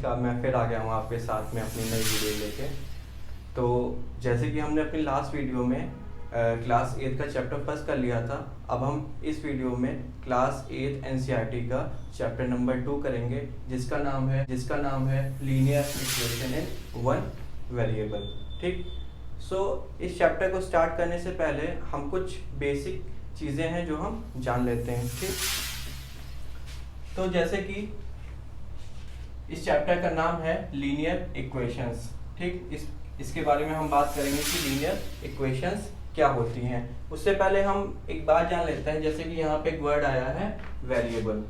नमस्कार, मैं फिर आ गया हूँ आपके साथ में अपनी नई वीडियो लेके। तो जैसे कि हमने अपनी लास्ट वीडियो में क्लास 8 का चैप्टर फर्स्ट कर लिया था, अब हम इस वीडियो में क्लास 8 एनसीईआरटी का चैप्टर नंबर 2 करेंगे, जिसका नाम है linear equation in one variable. ठीक। इस चैप्टर को स्टार्ट करने से पहले हम कुछ बेसिक चीज़ें हैं जो हम जान लेते हैं। ठीक। तो जैसे कि इस चैप्टर का नाम है लीनियर इक्वेशंस। ठीक। इसके बारे में हम बात करेंगे कि लीनियर इक्वेशंस क्या होती हैं। उससे पहले हम एक बात जान लेते हैं, जैसे कि यहाँ पे एक वर्ड आया है वेरिएबल।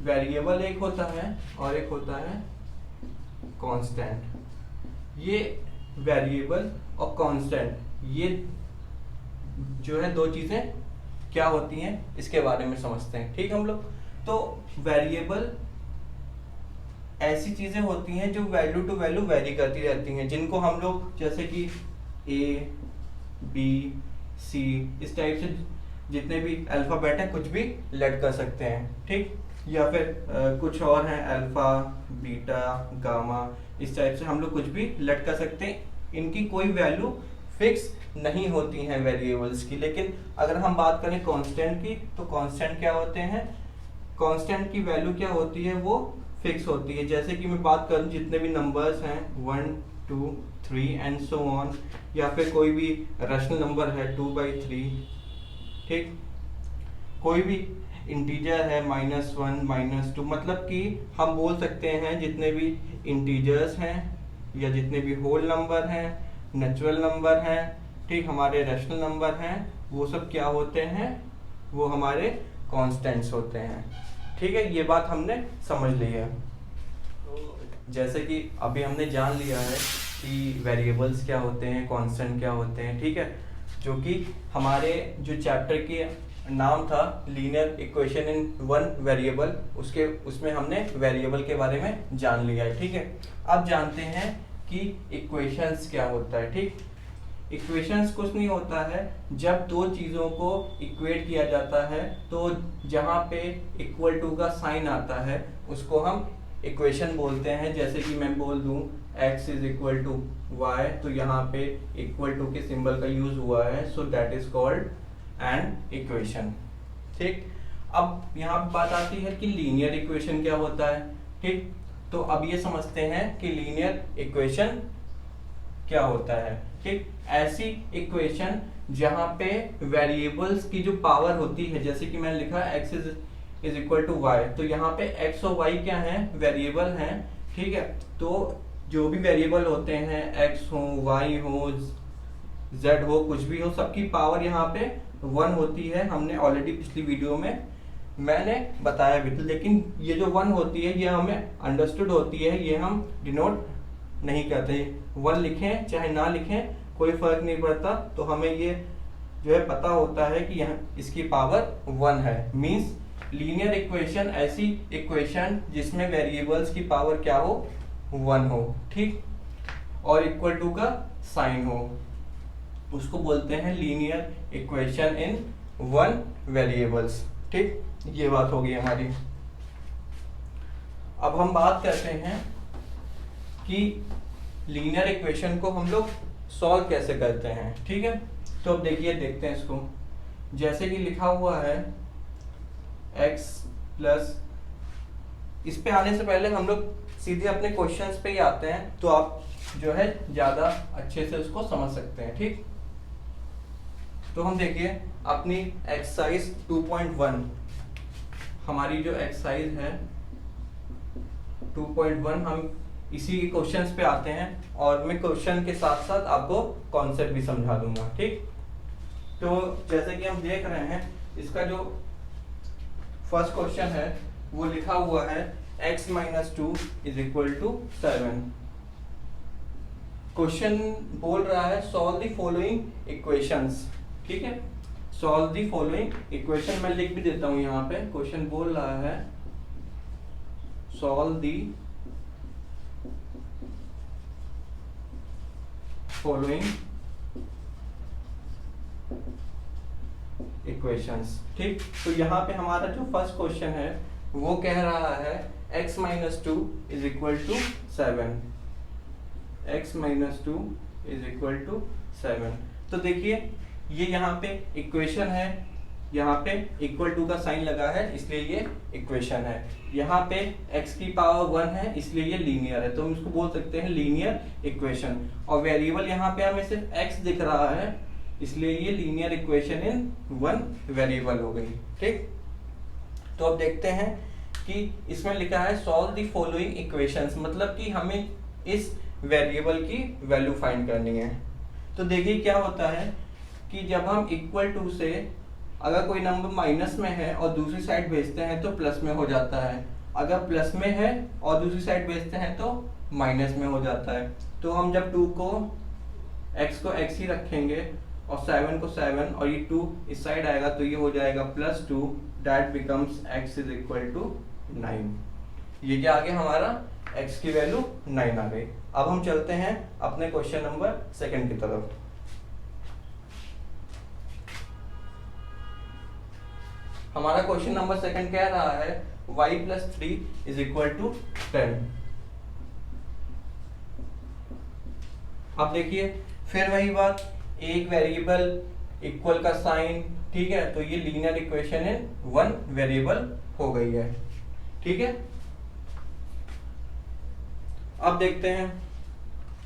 वेरिएबल एक होता है और एक होता है कांस्टेंट। ये वेरिएबल और कांस्टेंट ये जो है दो चीजें क्या होती हैं इसके बारे में समझते हैं। ठीक। हम लोग तो वेरिएबल ऐसी चीजें होती हैं जो वैल्यू टू वैल्यू वेरी करती रहती हैं, जिनको हम लोग जैसे कि ए बी सी इस टाइप से जितने भी अल्फाबेट हैं कुछ भी लेट कर सकते हैं। ठीक। या फिर कुछ और हैं अल्फा बीटा गामा, इस टाइप से हम लोग कुछ भी लेट कर सकते हैं। इनकी कोई वैल्यू फिक्स नहीं होती हैं वेरिएबल्स की। लेकिन अगर हम बात करें कांस्टेंट की, तो कांस्टेंट क्या होते हैं, कांस्टेंट की वैल्यू क्या होती है, वो फिक्स होती है। जैसे कि मैं बात करूं जितने भी नंबर्स हैं 1 2 3 एंड सो ऑन, या फिर कोई भी रैशनल नंबर है 2/3। ठीक। कोई भी इंटीजर है -1 -2, मतलब कि हम बोल सकते हैं जितने भी इंटीजर्स हैं या जितने भी होल नंबर हैं, नेचुरल नंबर हैं, ठीक, हमारे रैशनल नंबर हैं, वो सब क्या होते हैं, वो हमारे कांस्टेंट्स होते हैं। ठीक है, ये बात हमने समझ ली है। तो जैसे कि अभी हमने जान लिया है कि वेरिएबल्स क्या होते हैं, कांस्टेंट क्या होते हैं। ठीक है, जो कि हमारे जो चैप्टर के नाम था linear equation in one variable, उसमें हमने वेरिएबल के बारे में जान लिया है। ठीक है, अब जानते हैं कि इक्वेशंस क्या होता है। ठीक। इक्वेशंस कुछ नहीं होता है, जब दो चीज़ों को इक्वेट किया जाता है तो जहाँ पे इक्वल टू का साइन आता है उसको हम इक्वेशन बोलते हैं। जैसे कि मैं बोल दूँ x is equal to y, तो यहाँ पे इक्वल टू के सिंबल का यूज हुआ है, so that is called an equation. ठीक। अब यहाँ पे बात आती है कि लीनियर इक्वेशन क्या होता है। ठीक। तो अब ये समझते हैं कि लीनियर इक्वेशन क्या होता है। ठीक। ऐसी इक्वेशन जहां पे वेरिएबल्स की जो पावर होती है, जैसे कि मैंने लिखा x is equal to y, तो यहाँ पे x और y क्या है, वेरिएबल हैं। ठीक है, तो जो भी वेरिएबल होते हैं x हो y हो z हो कुछ भी हो, सबकी पावर यहाँ पे 1 होती है। हमने ऑलरेडी पिछली वीडियो में मैंने बताया भी था। लेकिन ये जो 1 होती है ये हमें अंडरस्टूड होती है, ये हम डिनोट नहीं करते। 1 लिखें चाहे ना लिखें कोई फर्क नहीं पड़ता, तो हमें ये जो है पता होता है कि यहाँ इसकी पावर 1 है। मींस लीनियर इक्वेशन ऐसी इक्वेशन जिसमें वेरिएबल्स की पावर क्या हो, 1 हो। ठीक। और इक्वल टू का साइन हो, उसको बोलते हैं linear equation in one variables. ठीक, ये बात होगी हमारी। अब हम बात करते हैं कि लीनियर इक्वेशन को हम लोग सॉल्व कैसे करते हैं। ठीक है, तो अब देखते हैं इसको। जैसे कि लिखा हुआ है x प्लस, इस पे आने से पहले हम लोग सीधे अपने क्वेश्चंस पे ही आते हैं, तो आप जो है ज्यादा अच्छे से उसको समझ सकते हैं। ठीक। तो हम देखिए अपनी एक्सरसाइज 2.1, हमारी जो एक्सरसाइज है 2.1, हम इसी क्वेश्चंस पे आते हैं और मैं क्वेश्चन के साथ साथ आपको कॉन्सेप्ट भी समझा दूंगा। ठीक। तो जैसे कि हम देख रहे हैं, इसका जो फर्स्ट क्वेश्चन है वो लिखा हुआ है x - 2 is equal to 7। Question बोल रहा है सॉल्व द फॉलोइंग इक्वेशंस। ठीक है, सॉल्व द फॉलोइंग इक्वेशन, मैं लिख भी देता हूं यहाँ पे। क्वेश्चन बोल रहा है सॉल्व द फॉलोइंग इक्वेशंस। ठीक। तो यहाँ पे हमारा जो फर्स्ट क्वेश्चन है वो कह रहा है x minus two is equal to 7, x minus two is equal to 7। तो देखिए ये यहाँ पे इक्वेशन है, यहाँ पे इक्वल टू का साइन लगा है इसलिए ये इक्वेशन है, यहाँ पे x की पावर 1 है इसलिए ये लीनियर है, तो हम इसको बोल सकते हैं लीनियर इक्वेशन। और वेरिएबल यहाँ पे हमें सिर्फ x दिख रहा है इसलिए ये linear equation in one variable हो गई। ठीक, तो अब देखते हैं कि इसमें लिखा है सॉल्व द फॉलोइंग इक्वेशंस, मतलब कि हमें इस वेरिएबल की वैल्यू फाइंड करनी है। तो देखिए क्या होता है कि जब हम इक्वल टू से अगर कोई नंबर माइनस में है और दूसरी साइड भेजते हैं तो प्लस में हो जाता है, अगर प्लस में है और दूसरी साइड भेजते हैं तो माइनस में हो जाता है। तो हम जब x को x ही रखेंगे और 7 को 7 और ये 2 इस साइड आएगा तो ये हो जाएगा +2, that becomes x is equal to 9। ये क्या आ गया हमारा x की वैल्यू 9 आ गई। अब हम चलते हैं अपने क्वेश्चन नंबर 2 की तरफ। हमारा क्वेश्चन नंबर 2 कह रहा है y + 3 इज इक्वल टू 10। अब देखिए फिर वही बात, एक वेरिएबल इक्वल का साइन, ठीक है, तो ये linear equation in one variable हो गई है। ठीक है, अब देखते हैं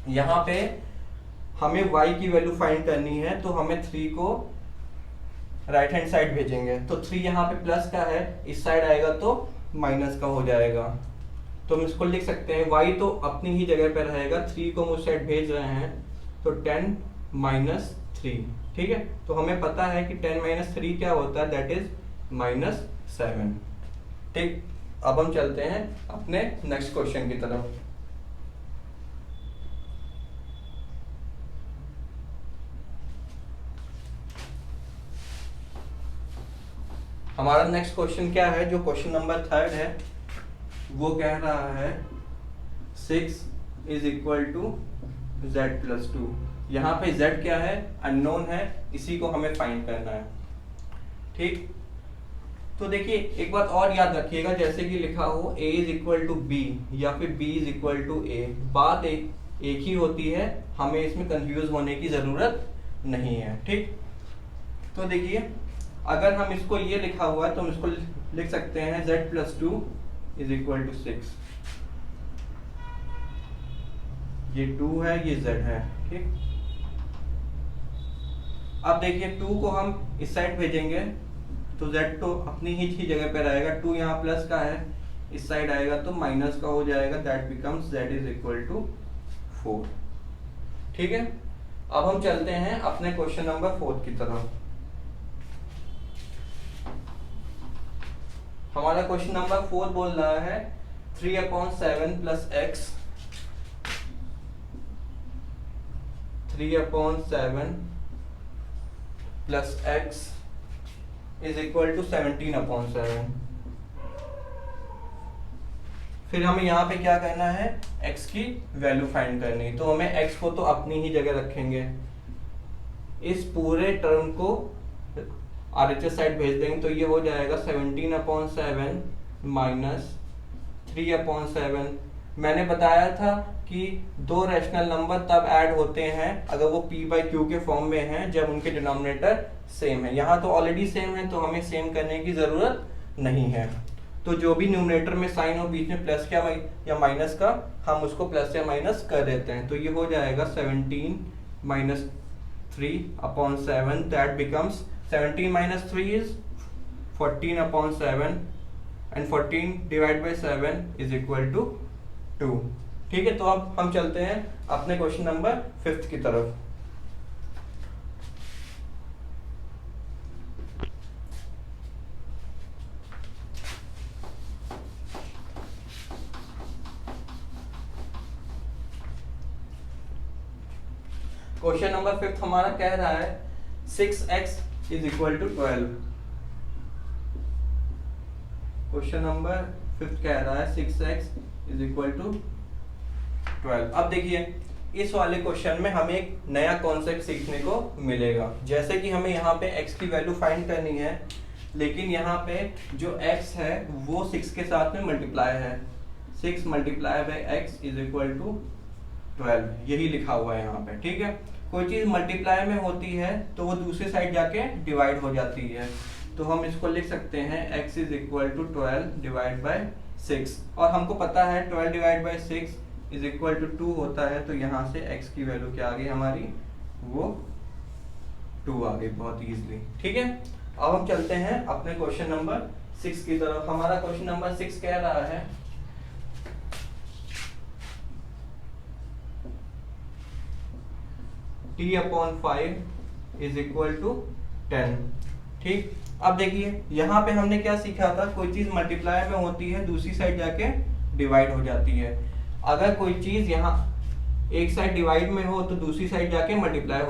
यहाँ पे हमें y की वैल्यू फाइंड करनी है, तो हमें 3 को राइट हैंड साइड भेजेंगे, तो 3 यहाँ पे प्लस का है, इस साइड आएगा तो माइनस का हो जाएगा। तो हम इसको लिख सकते हैं y तो अपनी ही जगह पे रहेगा, 3 को हम उस साइड भेज रहे हैं तो 10 - 3। ठीक है, तो हमें पता है कि 10 - 3 क्या होता है, दैट इज -7। ठीक, अब हम चलते हैं अपने नेक्स्ट क्वेश्चन की तरफ। हमारा नेक्स्ट क्वेश्चन क्या है, जो क्वेश्चन नंबर 3 है, वो कह रहा है 6 इज इक्वल टू z + 2। यहाँ पे z क्या है, अननोन है, इसी को हमें फाइंड करना है। ठीक, तो देखिए एक बात और याद रखिएगा, जैसे कि लिखा हो a is equal to b या फिर b is equal to a, बात एक ही होती है, हमें इसमें कंफ्यूज होने की जरूरत नहीं है। ठीक, तो देखिए अगर हम इसको ये लिखा हुआ है तो हम इसको लिख सकते हैं z + 2 इज इक्वल टू 6। ये 2 है, ये z है। ठीक, अब देखिए 2 को हम इस साइड भेजेंगे तो z तो अपनी ही जगह पे रहेगा, 2 यहाँ प्लस का है, इस साइड आएगा तो माइनस का हो जाएगा, that becomes z is equal to 4। ठीक है, अब हम चलते हैं अपने क्वेश्चन नंबर 4 की तरफ। हमारा क्वेश्चन नंबर 4 बोल रहा है 3/7 + x 3/7 + x is equal to 17/7। फिर हमें यहाँ पे क्या करना है, x की वैल्यू फाइंड करनी है, तो हमें x को तो अपनी ही जगह रखेंगे, इस पूरे टर्म को RHS साइड भेज देंगे तो ये हो जाएगा 17/7 - 3/7। मैंने बताया था कि दो रैशनल नंबर तब ऐड होते हैं अगर वो p/q के फॉर्म में हैं जब उनके डिनोमिनेटर सेम है। यहाँ तो ऑलरेडी सेम है तो हमें सेम करने की जरूरत नहीं है, तो जो भी न्यूमरेटर में साइन हो बीच में प्लस का या माइनस का, हम उसको प्लस या माइनस कर देते हैं, तो ये हो जाएगा 17 - 3/7, that becomes 17 - 3 is 14/7 and 14 divided by 7 is equal to 2। ठीक है, तो अब हम चलते हैं अपने क्वेश्चन नंबर 5 की तरफ। क्वेश्चन नंबर 5 हमारा कह रहा है 6x is equal to 12। Question number 5 कह रहा है 6x इज इक्वल टू 12। अब देखिए इस वाले क्वेश्चन में हमें एक नया कॉन्सेप्ट सीखने को मिलेगा, जैसे कि हमें यहाँ पे x की वैल्यू फाइंड करनी है, लेकिन यहाँ पे जो x है वो 6 के साथ में मल्टीप्लाई है, 6 multiply by x is equal to 12, यही लिखा हुआ है यहाँ पे। ठीक है, कोई चीज़ मल्टीप्लाई में होती है तो वो दूसरी साइड जाके डिवाइड हो जाती है, तो हम इसको लिख सकते हैं x is equal to 12 divide by 6, और हमको पता है 12 divide by 6 is equal to 2 होता है, तो यहाँ से x की वैल्यू क्या आ गई हमारी, वो 2 आ गई बहुत ईजिली। ठीक है, अब हम चलते हैं अपने क्वेश्चन नंबर 6 की तरफ। हमारा क्वेश्चन नंबर 6 कह रहा है t/5 इज इक्वल टू 10। ठीक, अब देखिए यहाँ पे हमने क्या सीखा था, कोई चीज मल्टीप्लाई में होती है दूसरी साइड जाके डिवाइड हो जाती है। अगर कोई चीज यहाँ एक साइड डिवाइड में हो तो दूसरी साइड जाके मल्टीप्लाई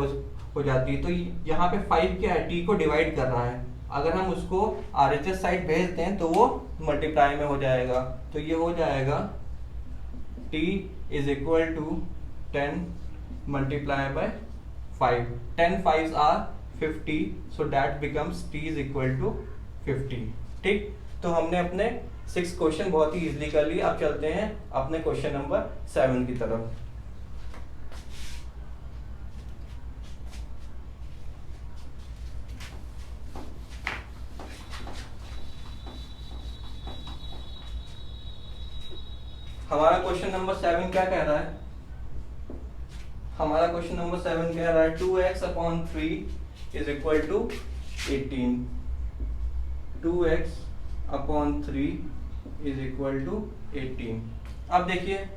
हो जाती है। तो यहाँ पे 5 क्या है, t को डिवाइड कर रहा है, अगर हम उसको RHS साइड भेज दें तो वो मल्टीप्लाई में हो जाएगा, तो ये हो जाएगा t is equal to 10 multiply by 5, 10 5s are 50, so that becomes t is equal to 50। ठीक, तो हमने अपने 6 क्वेश्चन बहुत ही इजीली कर लिए। अब चलते हैं अपने क्वेश्चन नंबर 7 की तरफ। हमारा क्वेश्चन नंबर 7 क्या कह रहा है, हमारा क्वेश्चन नंबर 7 कह रहा है 2x/3 is equal to 18, 2x/3 is equal to 18। अब देखिए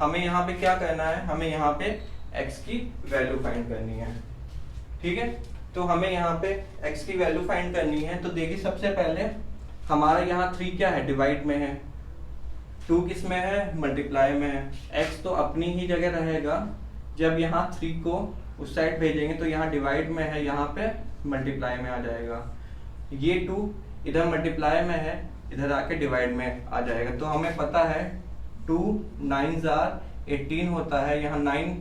हमें यहाँ पे क्या करना है, हमें यहाँ पे x की वैल्यू फाइंड करनी है। ठीक है, तो हमें यहाँ पे x की वैल्यू फाइंड करनी है। तो देखिए सबसे पहले हमारा यहाँ 3 क्या है, डिवाइड में है, 2 किस में है, मल्टीप्लाई में है। x तो अपनी ही जगह रहेगा, जब यहाँ 3 को उस साइड भेजेंगे तो यहाँ डिवाइड में है, यहाँ पे मल्टीप्लाई में आ जाएगा। ये 2 इधर मल्टीप्लाई में है, इधर आके डिवाइड में आ जाएगा। तो हमें पता है 2 9s आर 18 होता है, यहाँ 9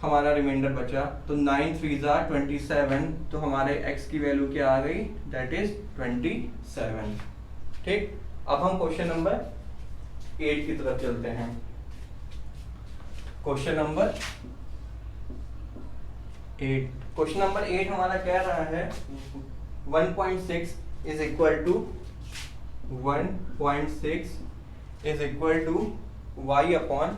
हमारा रिमाइंडर बचा, तो 9 3s आर 27, तो हमारे x की वैल्यू क्या आ गई, दैट इज 27। ठीक, अब हम क्वेश्चन नंबर 8 की तरफ चलते हैं। क्वेश्चन नंबर 8 हमारा कह रहा है 1.6 is equal to 1.6 is equal to y upon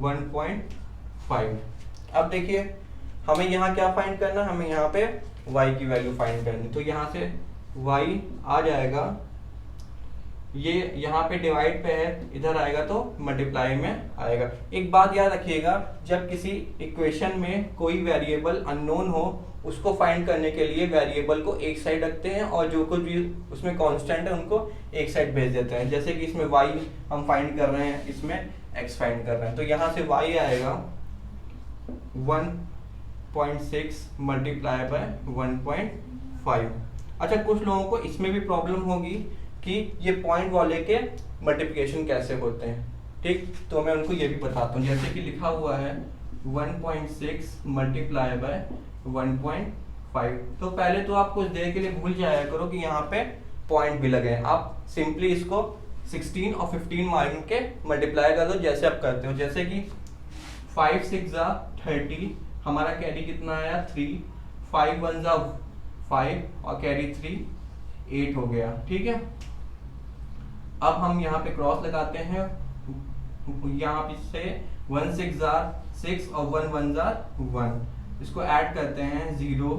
1.5। अब देखिए हमें यहाँ क्या फाइंड करना, हमें यहाँ पे y की वैल्यू फाइंड करनी, तो यहाँ से y आ जाएगा, ये यहाँ पे डिवाइड पे है, इधर आएगा तो मल्टीप्लाई में आएगा। एक बात याद रखिएगा, जब किसी इक्वेशन में कोई वेरिएबल अननोन हो उसको फाइंड करने के लिए वेरिएबल को एक साइड रखते हैं और जो कुछ भी उसमें कांस्टेंट है उनको एक साइड भेज देते हैं। जैसे कि इसमें y हम फाइंड कर रहे हैं, इसमें x फाइंड कर रहे हैं, तो यहाँ से y आएगा 1.6 मल्टीप्लाई बाय 1.5। अच्छा, कुछ लोगों को इसमें भी प्रॉब्लम होगी कि ये पॉइंट वाले के मल्टीप्लिकेशन कैसे होते हैं। ठीक, तो मैं उनको ये भी बताता हूँ। जैसे कि लिखा हुआ है 1.6 मल्टीप्लाई बाय 1.5, तो पहले तो आप कुछ देर के लिए भूल जाया करो कि यहाँ पे पॉइंट भी लगे हैं। आप सिंपली इसको 16 और 15 मार्क के मल्टीप्लाई कर दो, जैसे आप करते हो। जैसे कि 5 6 30, हमारा कैरी कितना आया 3, 5 1 5 और कैरी 3 8 हो गया। ठीक है, अब हम यहाँ पे क्रॉस लगाते हैं, यहाँ पे से 1 6 6 और 1 1 1, इसको ऐड करते हैं 0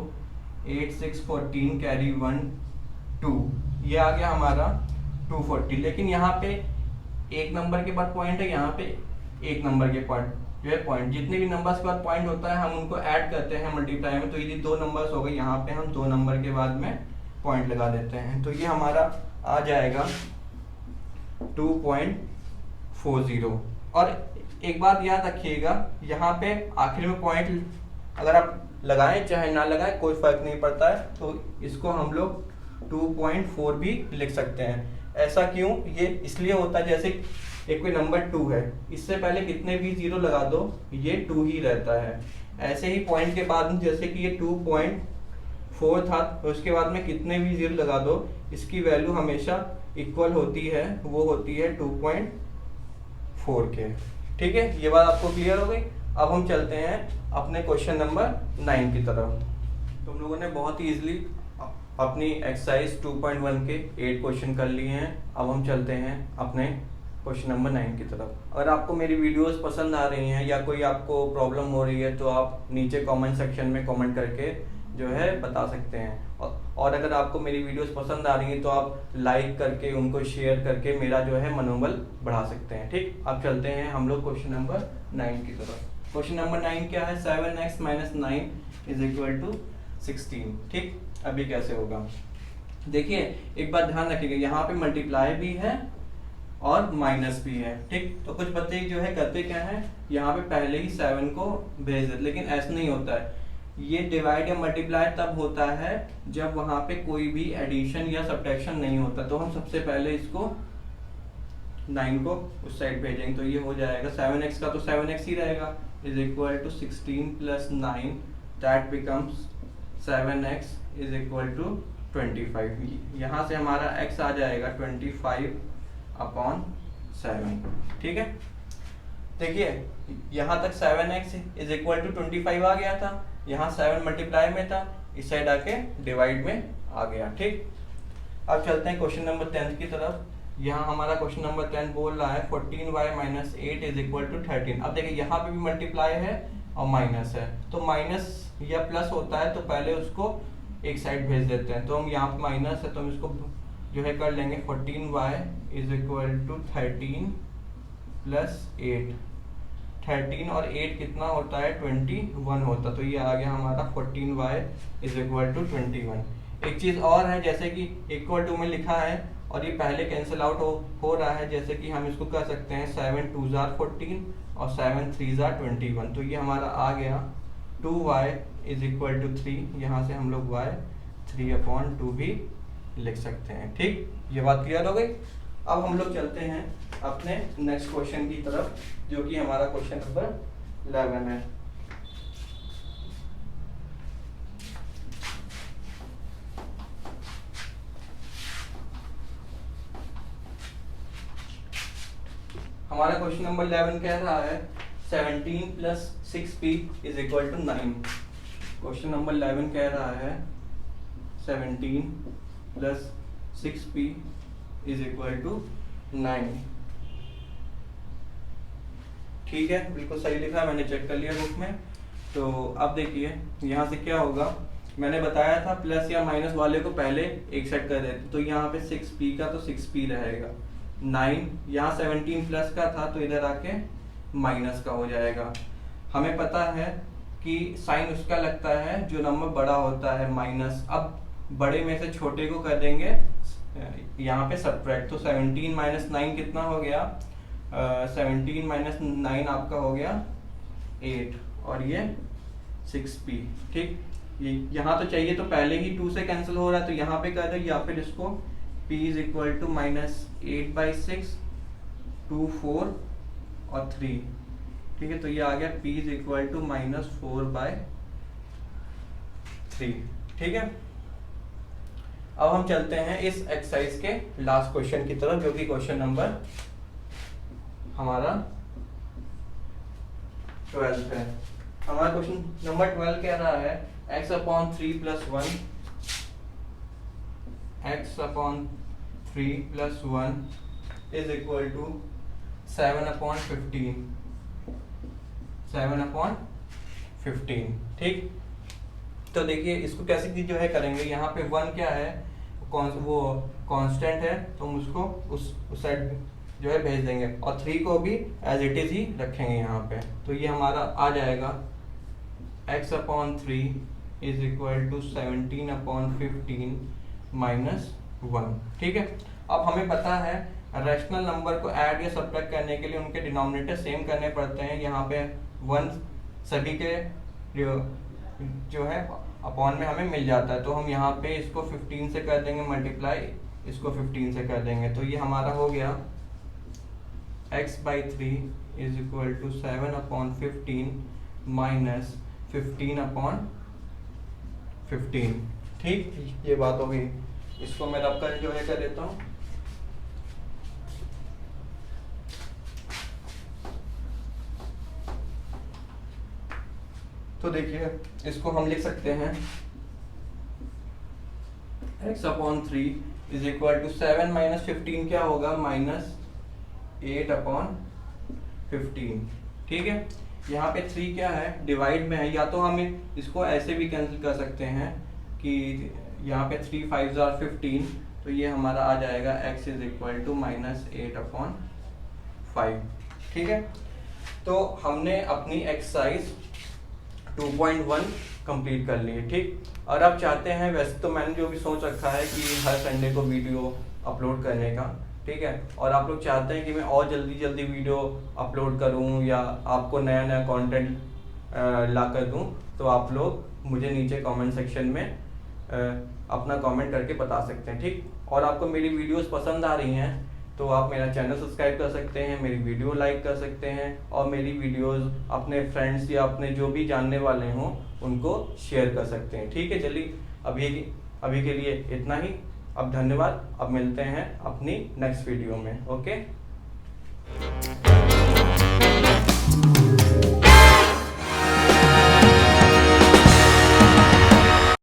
8 6 14 कैरी 1 2, ये आ गया हमारा 240। लेकिन यहाँ पे एक नंबर के बाद पॉइंट है, यहाँ पे एक नंबर के पॉइंट जो है पॉइंट, जितने भी नंबर्स के बाद पॉइंट होता है हम उनको ऐड करते हैं मल्टीप्लाई में, तो ये 2 नंबर्स हो गए, यहाँ पे हम 2 नंबर के बाद में पॉइंट लगा देते हैं, तो ये हमारा आ जाएगा 2.40। और एक बात याद रखिएगा, यहाँ पे आखिर में पॉइंट अगर आप लगाएं चाहे ना लगाएं कोई फर्क नहीं पड़ता है, तो इसको हम लोग 2.4 भी लिख सकते हैं। ऐसा क्यों, ये इसलिए होता है जैसे एक कोई नंबर 2 है, इससे पहले कितने भी 0 लगा दो ये 2 ही रहता है। ऐसे ही पॉइंट के बाद जैसे कि ये 2.4 4 था, तो उसके बाद में कितने भी जीरो लगा दो इसकी वैल्यू हमेशा इक्वल होती है, वो होती है 2.4 के। ठीक है, ये बात आपको क्लियर हो गई। अब हम चलते हैं अपने क्वेश्चन नंबर 9 की तरफ। तुम लोगों ने बहुत ही इजीली अपनी एक्सरसाइज 2.1 के 8 क्वेश्चन कर लिए हैं। अब हम चलते हैं अपने क्वेश्चन नंबर 9 की तरफ। अगर आपको मेरी वीडियोस पसंद आ रही हैं या कोई आपको प्रॉब्लम हो रही है तो आप नीचे कमेंट सेक्शन में कमेंट करके जो है बता सकते हैं। और अगर आपको मेरी वीडियोस पसंद आ रही हैं तो आप लाइक करके उनको शेयर करके मेरा जो है मनोबल बढ़ा सकते हैं। ठीक, अब चलते हैं हम लोग क्वेश्चन नंबर 9 की तरफ। क्वेश्चन नंबर 9 क्या है? 7x - 9 = 16। ठीक, अभी कैसे होगा देखिए, एक बात ध्यान रखिएगा, यहाँ पे मल्टीप्लाई भी है और माइनस भी है। ठीक, तो कुछ बच्चे जो है करते क्या है, यहाँ पे पहले ही 7 को भेज देते, लेकिन ऐसा नहीं होता है। ये डिवाइड या मल्टीप्लाई तब होता है जब वहां पे कोई भी एडिशन या सब्ट्रैक्शन नहीं होता। तो हम सबसे पहले इसको 9 को उस साइड भेजेंगे, तो ये हो जाएगा 7x का तो 7x ही रहेगा = 16 + 9 दैट बिकम्स 7x = 25। यहाँ से हमारा x आ जाएगा 25/7। ठीक है, देखिए यहाँ तक 7x = 25 आ गया था, यहाँ 7 मल्टीप्लाई में था, इस साइड आके डिवाइड में आ गया। ठीक, अब चलते हैं क्वेश्चन नंबर 10 की तरफ। यहाँ हमारा क्वेश्चन नंबर 10 बोल रहा है 14y - 8 = 13। अब देखिए यहाँ पे भी मल्टीप्लाई है और माइनस है, तो माइनस या प्लस होता है तो पहले उसको एक साइड भेज देते हैं। तो हम यहाँ पे माइनस है तो हम इसको जो है कर लेंगे 14y = 13 + 8। 13 और 8 कितना होता है? 21 होता, तो ये आ गया हमारा 14y = 21। एक चीज और है, जैसे कि इक्वल टू में लिखा है और ये पहले कैंसिल आउट हो रहा है, जैसे कि हम इसको कर सकते हैं 7 2 * 14 और 7 3 * 21। तो ये हमारा आ गया 2y = 3। यहाँ से हम लोग y 3/2 भी लिख सकते हैं। ठीक, ये बात क्लियर हो गई। अब हम लोग चलते हैं अपने नेक्स्ट क्वेश्चन की तरफ, जो कि हमारा क्वेश्चन नंबर 11 है। हमारा क्वेश्चन नंबर 11 कह रहा है 17 + 6p = 9। क्वेश्चन नंबर 11 कह रहा है 17 + 6p = 9। ठीक है, बिल्कुल सही लिखा है, मैंने चेक कर लिया बुक में। तो अब देखिए यहाँ से क्या होगा, मैंने बताया था प्लस या माइनस वाले को पहले एक सेट कर देते, तो यहाँ पे 6p का तो 6p रहेगा। 9 यहाँ 17 प्लस का था तो इधर आके माइनस का हो जाएगा। हमें पता है कि साइन उसका लगता है जो नंबर बड़ा होता है माइनस। अब बड़े में से छोटे को कर देंगे यहाँ पे सब्ट्रैक्ट, तो 17 - 9 कितना हो गया? 17 - 9 आपका हो गया 8 और ये 6p। ठीक, यहाँ तो चाहिए तो पहले ही 2 से कैंसिल हो रहा है, तो यहाँ पे कर दो, या फिर इसको p = -8/6 2 4 और 3। ठीक है, तो ये आ गया p = -4/3। ठीक है, अब हम चलते हैं इस एक्सरसाइज के लास्ट क्वेश्चन की तरफ, जो कि क्वेश्चन नंबर हमारा 12 है। हमारा क्वेश्चन नंबर 12 कह रहा है x/3 + 1 x/3 + 1 = 7/15 7/15। ठीक, तो देखिए इसको कैसे जो है करेंगे, यहाँ पे 1 क्या है, वो कांस्टेंट है, तो हम उसको उस साइड जो है भेज देंगे और 3 को भी एज इट इज ही रखेंगे यहाँ पे। तो ये हमारा आ जाएगा x/3 = 17/15 - 1। ठीक है, अब हमें पता है रैशनल नंबर को ऐड या सब्ट्रैक्ट करने के लिए उनके डिनोमिनेटर सेम करने पड़ते हैं। यहाँ पे 1 सभी के जो है अपॉन में हमें मिल जाता है, तो हम यहाँ पे इसको 15 से कर देंगे मल्टीप्लाई, इसको 15 से कर देंगे, तो ये हमारा हो गया x/3 = 7/15 - 15/15। ठीक, ये बात हो गई। इसको मैं रब कर जो है कर देता हूँ। तो देखिए इसको हम लिख सकते हैं x/3 इज इक्वल टू 7 - 15 क्या होगा, -8/15। ठीक है, यहाँ पे 3 क्या है, डिवाइड में है, या तो हम इसको ऐसे भी कैंसिल कर सकते हैं कि यहाँ पे 3 5 are 15, तो ये हमारा आ जाएगा x इज इक्वल टू -8/5। ठीक है, तो हमने अपनी एक्सरसाइज 2.1 कंप्लीट कर ली है। ठीक, और अब चाहते हैं, वैसे तो मैंने जो भी सोच रखा है कि हर संडे को वीडियो अपलोड करने का, ठीक है, और आप लोग चाहते हैं कि मैं और जल्दी जल्दी वीडियो अपलोड करूं या आपको नया नया कंटेंट ला कर दूँ, तो आप लोग मुझे नीचे कमेंट सेक्शन में अपना कमेंट करके बता सकते हैं। ठीक, और आपको मेरी वीडियोस पसंद आ रही हैं तो आप मेरा चैनल सब्सक्राइब कर सकते हैं, मेरी वीडियो लाइक कर सकते हैं, और मेरी वीडियोस अपने फ्रेंड्स या अपने जो भी जानने वाले हों उनको शेयर कर सकते हैं। ठीक है, चलिए अभी के लिए इतना ही। अब धन्यवाद, अब मिलते हैं अपनी नेक्स्ट वीडियो में। ओके।